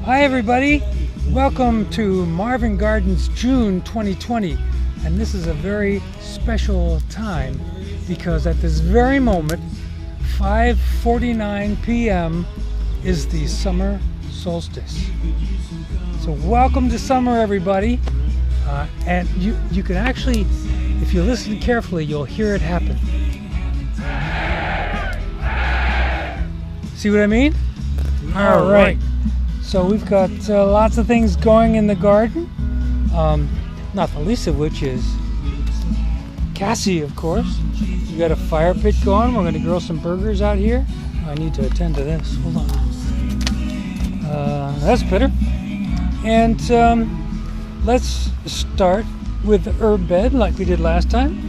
Hi everybody, welcome to Marvin Gardens June 2020, and this is a very special time because at this very moment 5:49 p.m. is the summer solstice. So welcome to summer everybody, and you can actually, if you listen carefully, you'll hear it happen. See what I mean? All right. So we've got lots of things going in the garden, not the least of which is Cassie, of course. We got a fire pit going. We're going to grill some burgers out here. I need to attend to this. Hold on. That's better. And let's start with the herb bed like we did last time.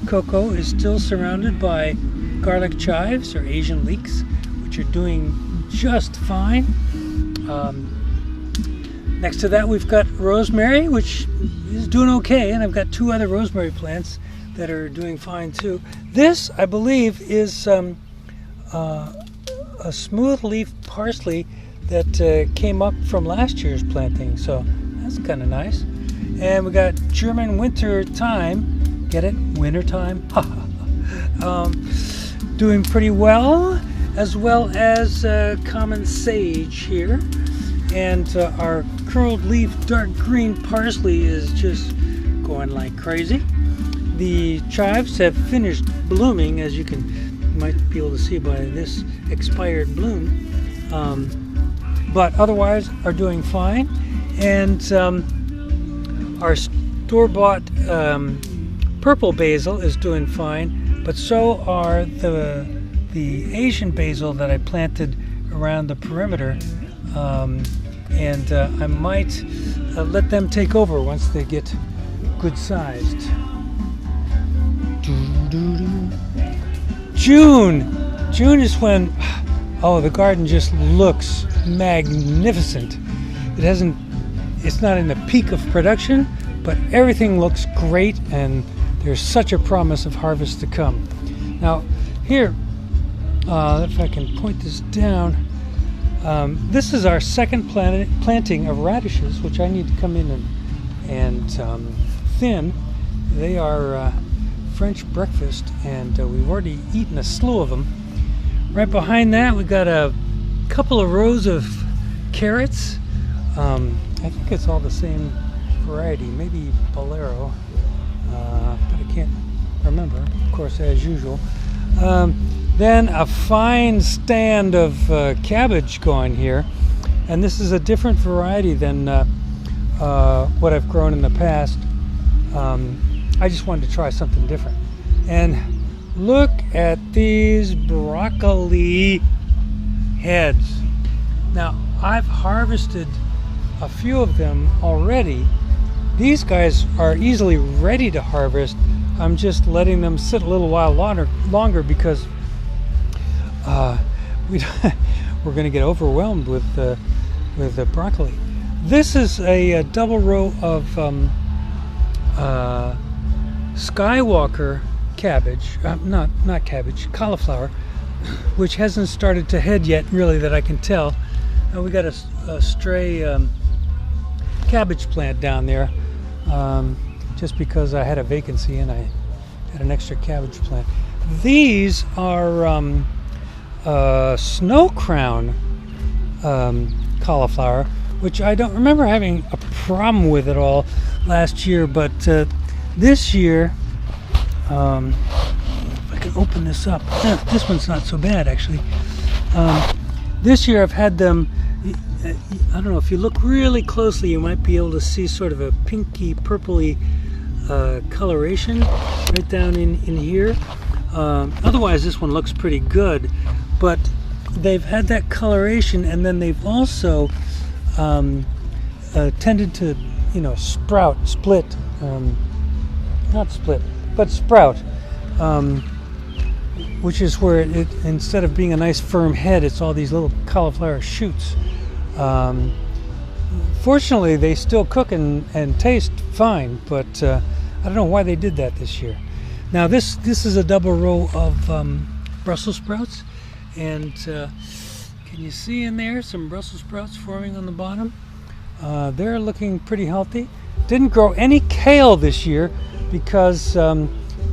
Coco is still surrounded by garlic chives or Asian leeks, which are doing just fine. Next to that we've got rosemary, which is doing okay, and I've got two other rosemary plants that are doing fine too. This, I believe, is a smooth leaf parsley that came up from last year's planting, so that's kind of nice. And we got German winter thyme, get it? Winter thyme? Doing pretty well, as well as common sage here. And our curled leaf dark green parsley is just going like crazy. The chives have finished blooming, as you might be able to see by this expired bloom, but otherwise are doing fine. And our store-bought purple basil is doing fine, but so are the Asian basil that I planted around the perimeter. And I might let them take over once they get good sized. June is when the garden just looks magnificent. It's not in the peak of production, but everything looks great, and there's such a promise of harvest to come. Now here, if I can point this down, this is our second planting of radishes, which I need to come in and thin. They are French breakfast, and we've already eaten a slew of them. Right behind that, we got a couple of rows of carrots. I think it's all the same variety, maybe Bolero, but I can't remember, of course, as usual. Then a fine stand of cabbage going here, and this is a different variety than what I've grown in the past. I just wanted to try something different. And look at these broccoli heads. Now, I've harvested a few of them already. These guys are easily ready to harvest. I'm just letting them sit a little while longer because we're going to get overwhelmed with the broccoli. This is a double row of Skywalker cabbage, not cabbage, cauliflower, which hasn't started to head yet, really, that I can tell. We got a stray cabbage plant down there, just because I had a vacancy and I had an extra cabbage plant. These are snow crown cauliflower, which I don't remember having a problem with at all last year, but this year, if I can open this up, this one's not so bad actually. This year I've had them, I don't know, if you look really closely you might be able to see sort of a pinky purpley coloration right down in here. Otherwise this one looks pretty good, but they've had that coloration, and then they've also tended to, sprout, which is where it instead of being a nice firm head, it's all these little cauliflower shoots. Fortunately, they still cook and taste fine, but I don't know why they did that this year. Now this is a double row of Brussels sprouts, and can Can you see in there some Brussels sprouts forming on the bottom? They're looking pretty healthy. Didn't grow any kale this year because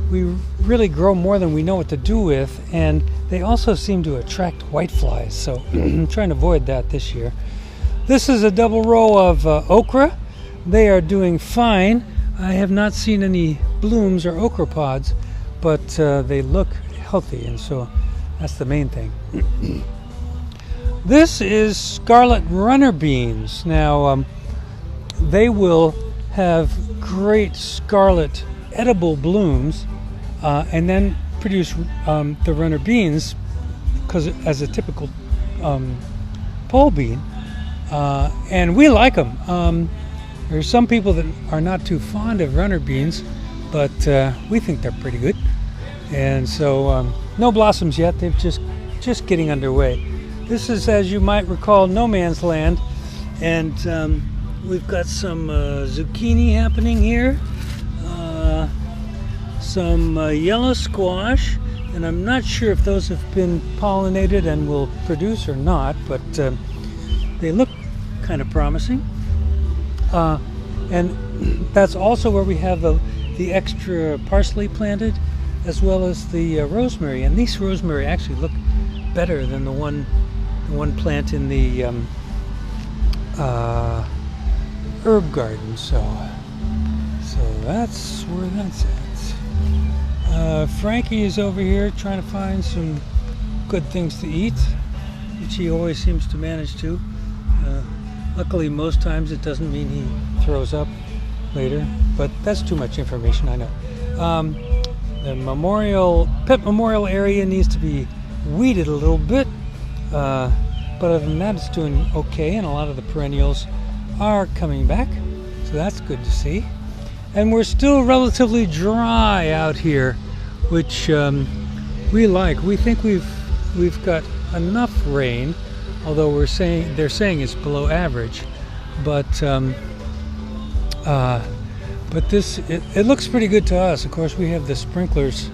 we really grow more than we know what to do with, and they also seem to attract whiteflies, so I'm trying to avoid that this year. This is a double row of okra. They are doing fine. I have not seen any blooms or okra pods, but they look healthy, and so that's the main thing. This is Scarlet runner beans. Now, they will have great scarlet edible blooms and then produce the runner beans because as a typical pole bean, and we like them. There's some people that are not too fond of runner beans, but we think they're pretty good. And so no blossoms yet. They've just getting underway. This is, as you might recall, no man's land, and we've got some zucchini happening here, some yellow squash, and I'm not sure if those have been pollinated and will produce or not, but they look kind of promising. And that's also where we have the extra parsley planted, as well as the rosemary. And these rosemary actually look better than the one plant in the herb garden. So that's where that's at. Frankie is over here trying to find some good things to eat, which he always seems to manage to. Luckily, most times it doesn't mean he throws up later, but that's too much information, I know. The pet memorial area needs to be weeded a little bit, but other than that, it's doing okay, and a lot of the perennials are coming back, so that's good to see. And we're still relatively dry out here, which we like. We think we've got enough rain, although they're saying it's below average, but this it looks pretty good to us. Of course, we have the sprinklers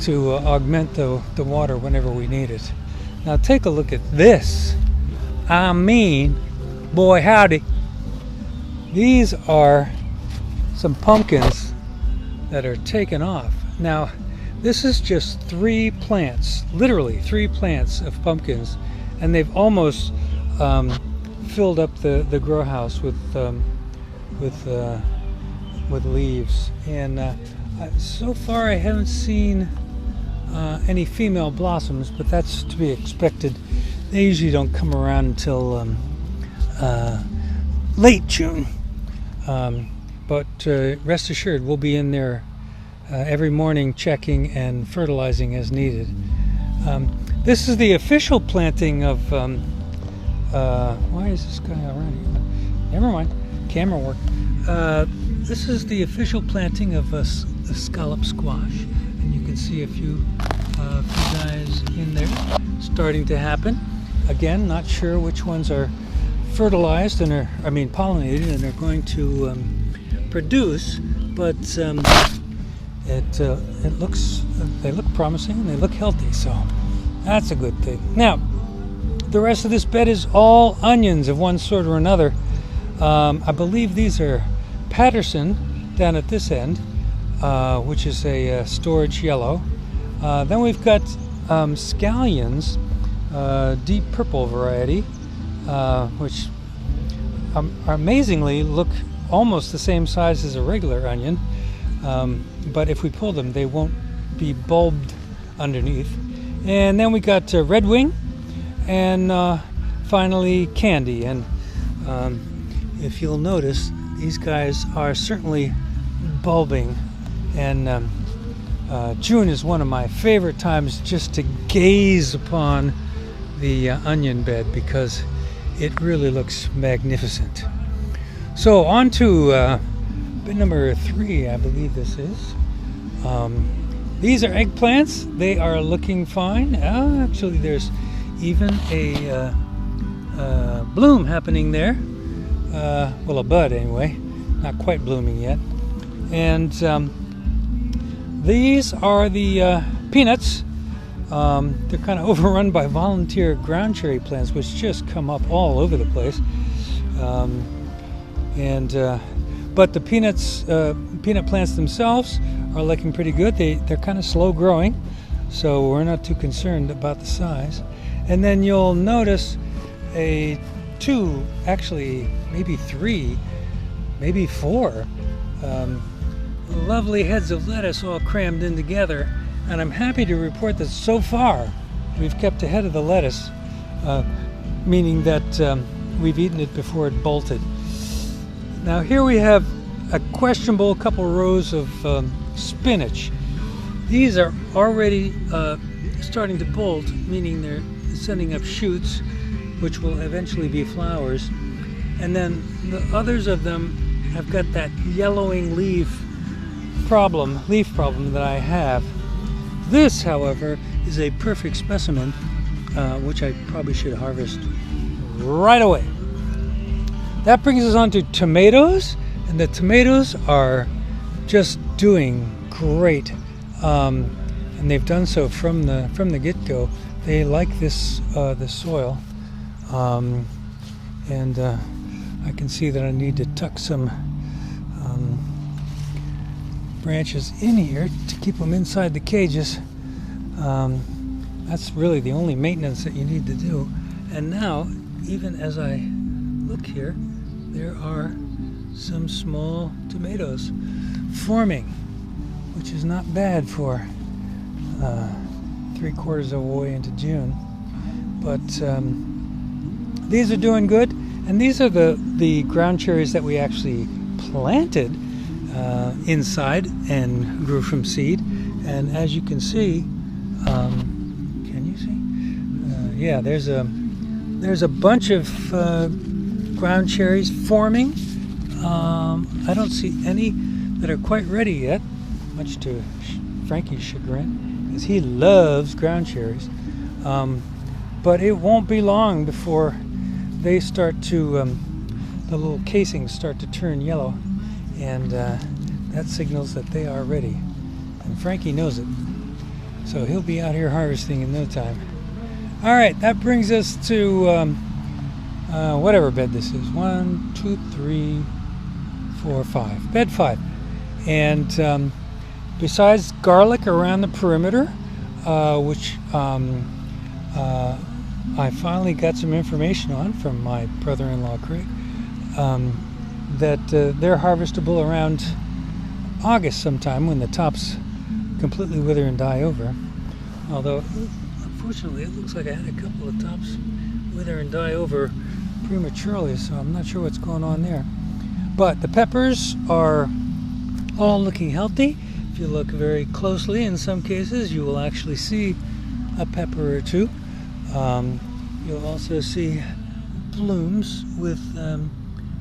to augment the water whenever we need it. Now take a look at this. I mean, boy howdy. These are some pumpkins that are taken off. Now, this is just 3 plants, literally 3 plants of pumpkins, and they've almost filled up the grow house with leaves. And so far, I haven't seen any female blossoms, but that's to be expected. They usually don't come around until late June. But rest assured, we'll be in there every morning checking and fertilizing as needed. This is the official planting of why is this guy around here? Never mind, camera work. This is the official planting of a scallop squash, and you can see a few guys in there starting to happen. Again, not sure which ones are fertilized and pollinated and are going to produce, but they look promising and they look healthy, so that's a good thing. Now, the rest of this bed is all onions of one sort or another. I believe these are Patterson down at this end, which is a storage yellow. Then we've got Scallions, deep purple variety, which amazingly look almost the same size as a regular onion, but if we pull them, they won't be bulbed underneath. And then we got Red Wing, and finally Candy. And if you'll notice, these guys are certainly bulbing, and June is one of my favorite times just to gaze upon the onion bed because it really looks magnificent. So on to bed number 3, I believe this is. These are eggplants. They are looking fine. Actually, there's even a bloom happening there. Well, a bud anyway, not quite blooming yet. And these are the peanuts. They're kind of overrun by volunteer ground cherry plants, which just come up all over the place. But the peanut plants themselves are looking pretty good. They're kind of slow growing, so we're not too concerned about the size. And then you'll notice two, actually maybe three, maybe four lovely heads of lettuce all crammed in together. And I'm happy to report that so far we've kept ahead of the lettuce, meaning that we've eaten it before it bolted. Now here we have a questionable couple rows of spinach. These are already starting to bolt, meaning they're sending up shoots, which will eventually be flowers. And then the others of them have got that yellowing leaf problem that I have. This, however, is a perfect specimen, which I probably should harvest right away. That brings us on to tomatoes, and the tomatoes are just doing great, and they've done so from the get-go. They like this soil, and I can see that I need to tuck some branches in here to keep them inside the cages. That's really the only maintenance that you need to do. And now, even as I look here, there are some small tomatoes forming, which is not bad for 3/4 of the way into June. But these are doing good, and these are the ground cherries that we actually planted inside and grew from seed. And as you can see, can you see? Yeah, there's a bunch of ground cherries forming. I don't see any that are quite ready yet, much to Frankie's chagrin, because he loves ground cherries. But it won't be long before they start to, the little casings start to turn yellow, and that signals that they are ready. And Frankie knows it, so he'll be out here harvesting in no time. All right, that brings us to whatever bed this is. 1, 2, 3, 4, 5. Bed 5. And besides garlic around the perimeter, which I finally got some information on from my brother-in-law Craig, that they're harvestable around August sometime, when the tops completely wither and die over. Although, unfortunately, it looks like I had a couple of tops wither and die over prematurely, so I'm not sure what's going on there. But the peppers are all looking healthy. If you look very closely, in some cases, you will actually see a pepper or two. You'll also see blooms with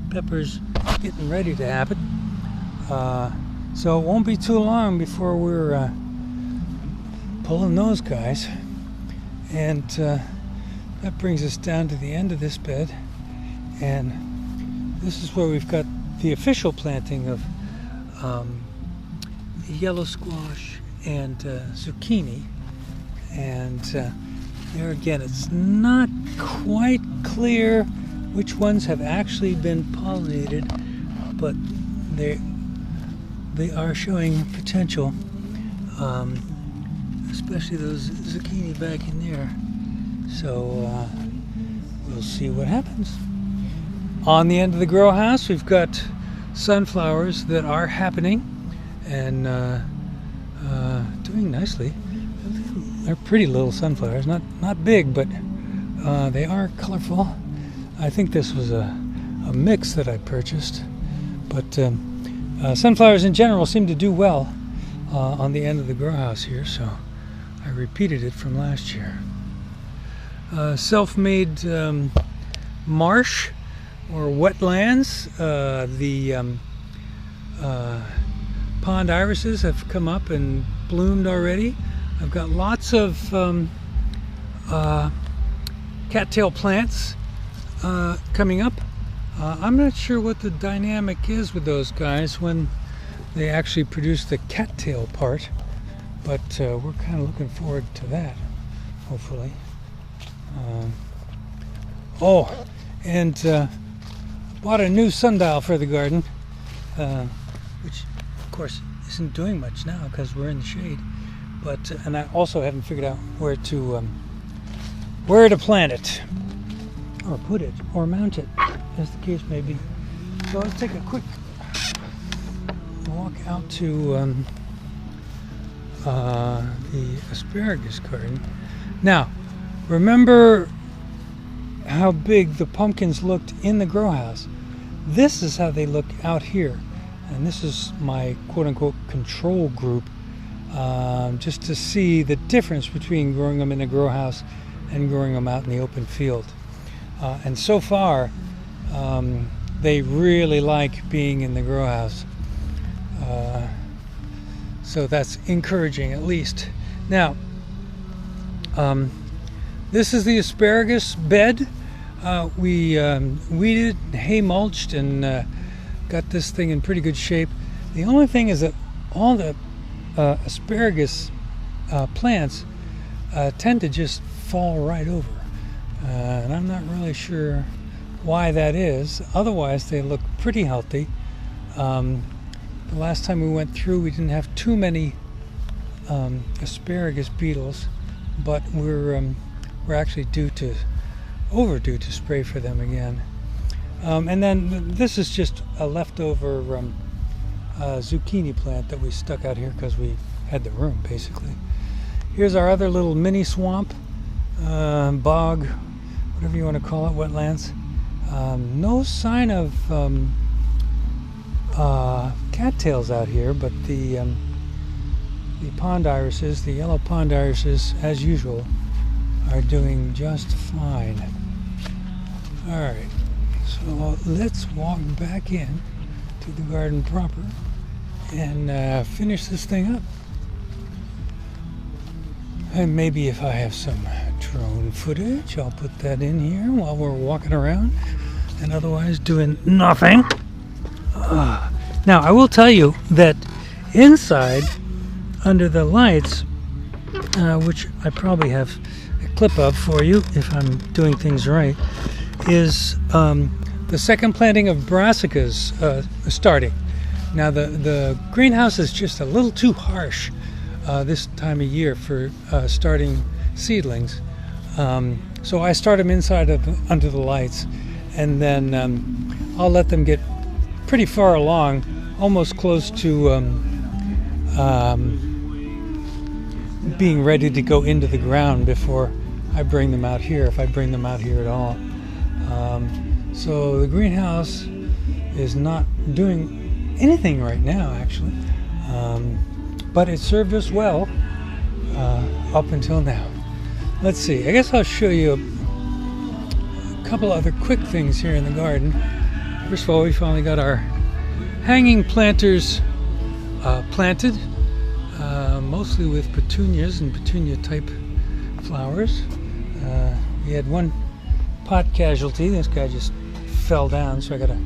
peppers getting ready to happen. So it won't be too long before we're pulling those guys. And that brings us down to the end of this bed. And this is where we've got the official planting of yellow squash and zucchini. And there again, it's not quite clear which ones have actually been pollinated, but they are showing potential, especially those zucchini back in there. So we'll see what happens. On the end of the grow house, we've got sunflowers that are happening and doing nicely. They're pretty little sunflowers, not big, but they are colorful. I think this was a mix that I purchased, but sunflowers in general seem to do well on the end of the grow house here, so I repeated it from last year. Self-made marsh or wetlands. The pond irises have come up and bloomed already. I've got lots of cattail plants coming up. I'm not sure what the dynamic is with those guys when they actually produce the cattail part, but we're kind of looking forward to that. hopefully. Oh, and bought a new sundial for the garden, which of course isn't doing much now because we're in the shade. But and I also haven't figured out where to plant it, or put it, or mount it, as the case may be. So let's take a quick walk out to the asparagus garden. Now, remember how big the pumpkins looked in the grow house. This is how they look out here, and this is my quote-unquote control group, just to see the difference between growing them in a grow house and growing them out in the open field. And so far, they really like being in the grow house. So that's encouraging, at least. Now, this is the asparagus bed. We weeded, hay mulched, and got this thing in pretty good shape. The only thing is that all the asparagus plants tend to just fall right over. And I'm not really sure why that is. Otherwise, they look pretty healthy. The last time we went through, we didn't have too many asparagus beetles, but we're actually overdue to spray for them again. And then this is just a leftover zucchini plant that we stuck out here because we had the room, basically. Here's our other little mini swamp, bog, whatever you want to call it, wetlands. No sign of cattails out here, but the pond irises, the yellow pond irises, as usual, are doing just fine. All right, so let's walk back in to the garden proper and finish this thing up. And maybe if I have some drone footage, I'll put that in here while we're walking around and otherwise doing nothing. Now, I will tell you that inside, under the lights, which I probably have a clip of for you if I'm doing things right, is the second planting of Brassicas starting. Now, the greenhouse is just a little too harsh this time of year for starting seedlings. So I start them inside under the lights, and then I'll let them get pretty far along, almost close to being ready to go into the ground before I bring them out here, if I bring them out here at all. So the greenhouse is not doing anything right now, actually, but it served us well up until now. Let's see, I guess I'll show you a couple other quick things here in the garden. First of all, we finally got our hanging planters planted, mostly with petunias and petunia type flowers. We had one pot casualty. This guy just fell down, so I gotta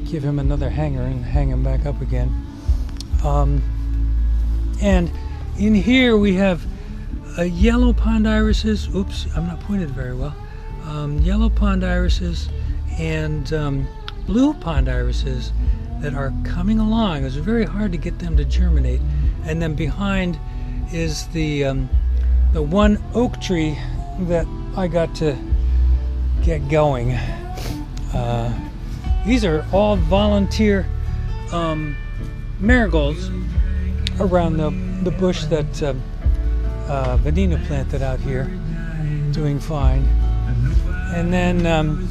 give him another hanger and hang him back up again. And in here we have yellow pond irises. Oops, I'm not pointed very well. Yellow pond irises and blue pond irises that are coming along. It's very hard to get them to germinate. And then behind is the one oak tree that I got to get going. These are all volunteer marigolds around the bush that Vanina planted out here, doing fine. And then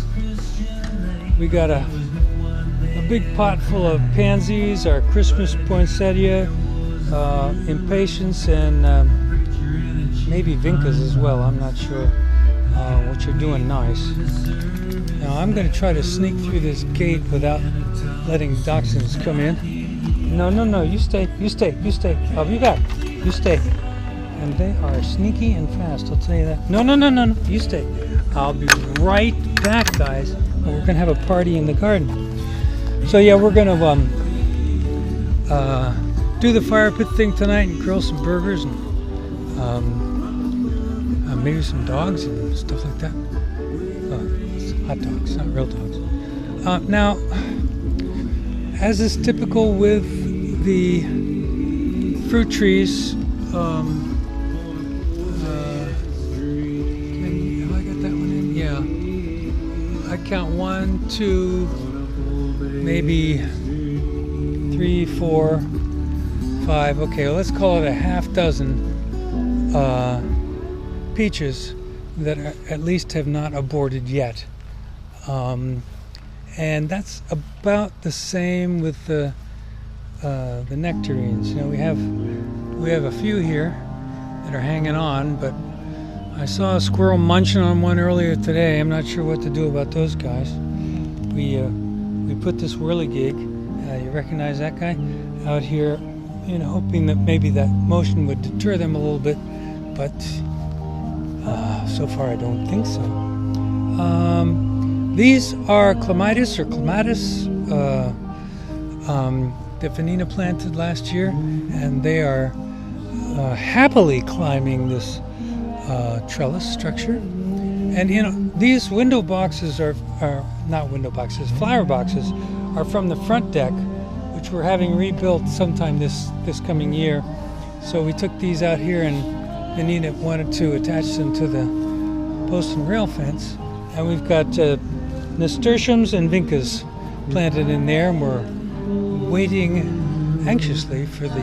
we got a big pot full of pansies, our Christmas poinsettia, impatiens, and maybe vincas as well. I'm not sure, which are doing nice. Now I'm going to try to sneak through this gate without letting dachshunds come in. No, you stay. I'll be back. You stay. And they are sneaky and fast, I'll tell you that. No, you stay. I'll be right back, guys. We're going to have a party in the garden. So yeah, we're going to do the fire pit thing tonight and grill some burgers and maybe some dogs and stuff like that. It's hot dogs, not real dogs. Now, as is typical with the fruit trees, have I got that one in? Yeah. I count 1, 2, maybe 3, 4, 5. Okay, well, let's call it a half dozen peaches that at least have not aborted yet. And that's about the same with the nectarines. You know, we have a few here that are hanging on, but I saw a squirrel munching on one earlier today. I'm not sure what to do about those guys. We put this whirligig, you recognize that guy, out here, you know, hoping that maybe that motion would deter them a little bit, but so far I don't think so. These are clematis or clematis that Vanina planted last year, and they are happily climbing this trellis structure. And you know, these window boxes are not window boxes, flower boxes are from the front deck, which we're having rebuilt sometime this coming year. So we took these out here, and Vanina wanted to attach them to the post and rail fence. And we've got nasturtiums and vincas planted in there, and we're waiting anxiously for the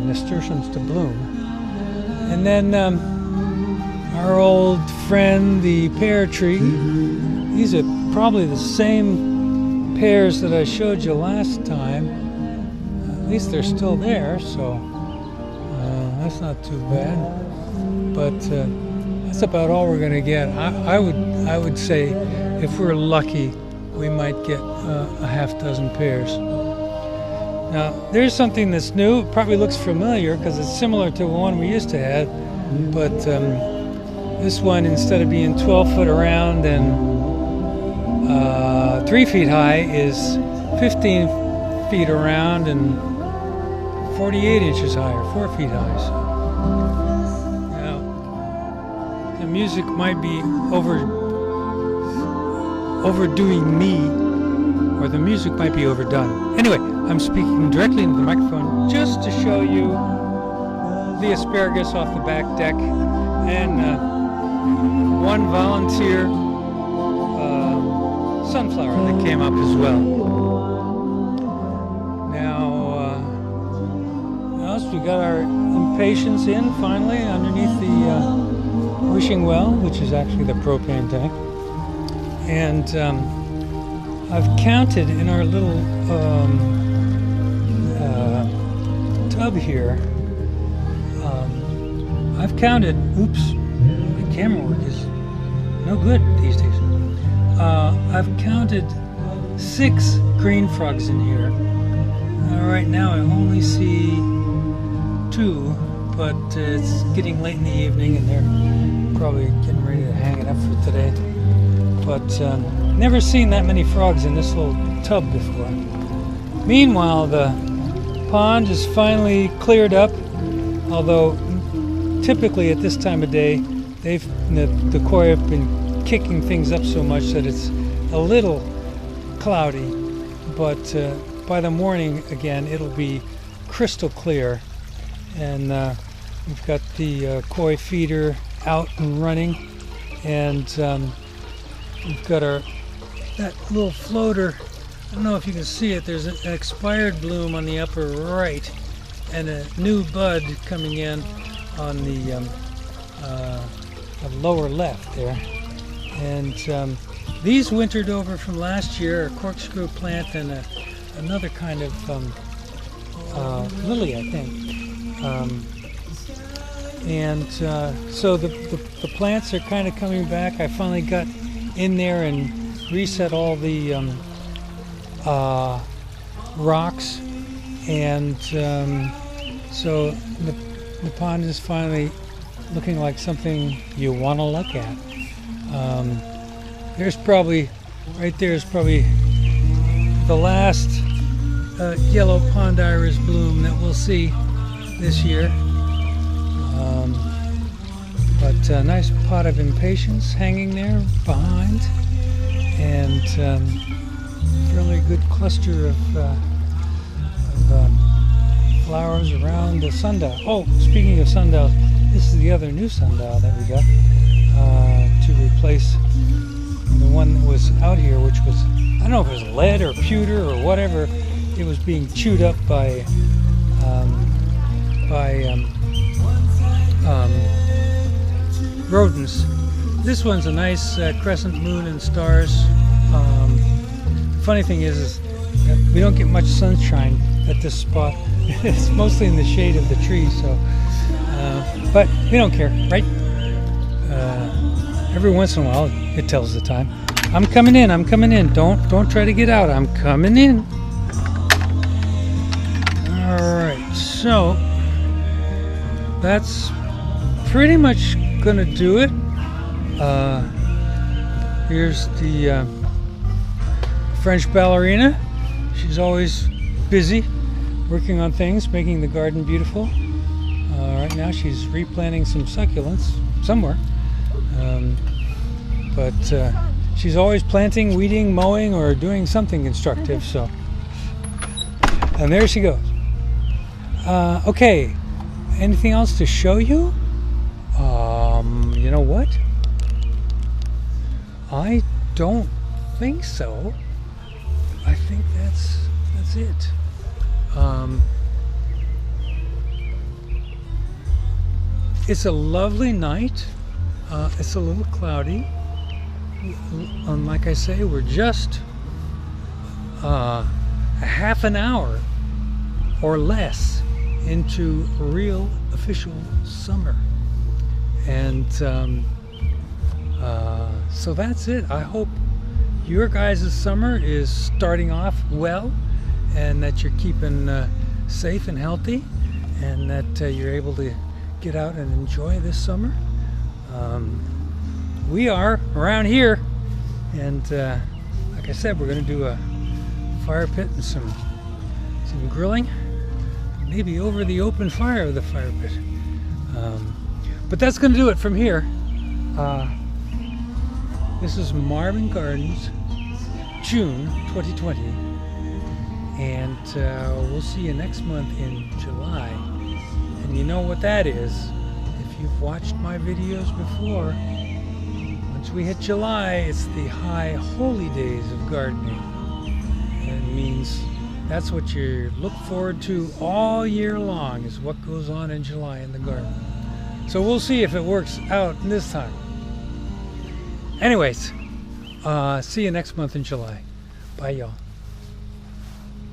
nasturtiums to bloom. And then our old friend, the pear tree. These are probably the same pears that I showed you last time. At least they're still there, so that's not too bad. But that's about all we're going to get. I would say if we're lucky, we might get a half dozen pears. Now, there's something that's new. It probably looks familiar because it's similar to the one we used to have, but this one, instead of being 12 foot around and 3 feet high, is 15 feet around and 48 inches high, or 4 feet high. So, now, the music might be overdoing me, or the music might be overdone. Anyway, I'm speaking directly into the microphone just to show you the asparagus off the back deck, and one volunteer sunflower that came up as well. Now, what else? We got our impatiens in finally underneath the wishing well, which is actually the propane tank. And I've counted in our little tub here. I've counted. Oops, the camera work is no good these days. I've counted 6 green frogs in here. Right now I only see 2, but it's getting late in the evening and they're probably getting ready to hang it up for today. But never seen that many frogs in this little tub before. Meanwhile, the pond is finally cleared up, although typically at this time of day, the koi have been kicking things up so much that it's a little cloudy, but by the morning again it'll be crystal clear. And we've got the koi feeder out and running, and we've got that little floater. I don't know if you can see it. There's an expired bloom on the upper right and a new bud coming in on the lower left there. And these wintered over from last year, a corkscrew plant and another kind of lily, I think. So the plants are kind of coming back. I finally got in there and reset all the rocks, and so the pond is finally looking like something you want to look at. There's probably, right there is probably the last yellow pond iris bloom that we'll see this year. But a nice pot of impatiens hanging there behind, and really good cluster of flowers around the sundial. Oh, speaking of sundials, this is the other new sundial that we got to replace the one that was out here, which was, I don't know if it was lead or pewter or whatever. It was being chewed up by rodents. This one's a nice crescent moon and stars. Funny thing is that we don't get much sunshine at this spot. It's mostly in the shade of the trees, so but we don't care, right? Every once in a while it tells the time. I'm coming in, I'm coming in. Don't try to get out. I'm coming in. Alright, so that's pretty much gonna do it. Here's the French ballerina. She's always busy working on things, making the garden beautiful. Right now she's replanting some succulents somewhere. But she's always planting, weeding, mowing, or doing something constructive. So, and there she goes. Okay, anything else to show you? You know what? I don't think so. I think that's it. It's a lovely night. It's a little cloudy. Like I say, we're just a half an hour or less into real official summer. And so that's it. I hope your guys' summer is starting off well, and that you're keeping safe and healthy, and that you're able to get out and enjoy this summer. We are around here, and like I said, we're going to do a fire pit and some grilling, maybe over the open fire of the fire pit. But that's going to do it from here. This is Marvin Gardens, June 2020, and we'll see you next month in July. And you know what that is. If you've watched my videos before, once we hit July, it's the high holy days of gardening. And it means that's what you look forward to all year long, is what goes on in July in the garden. So we'll see if it works out this time. Anyways, see you next month in July. Bye, y'all.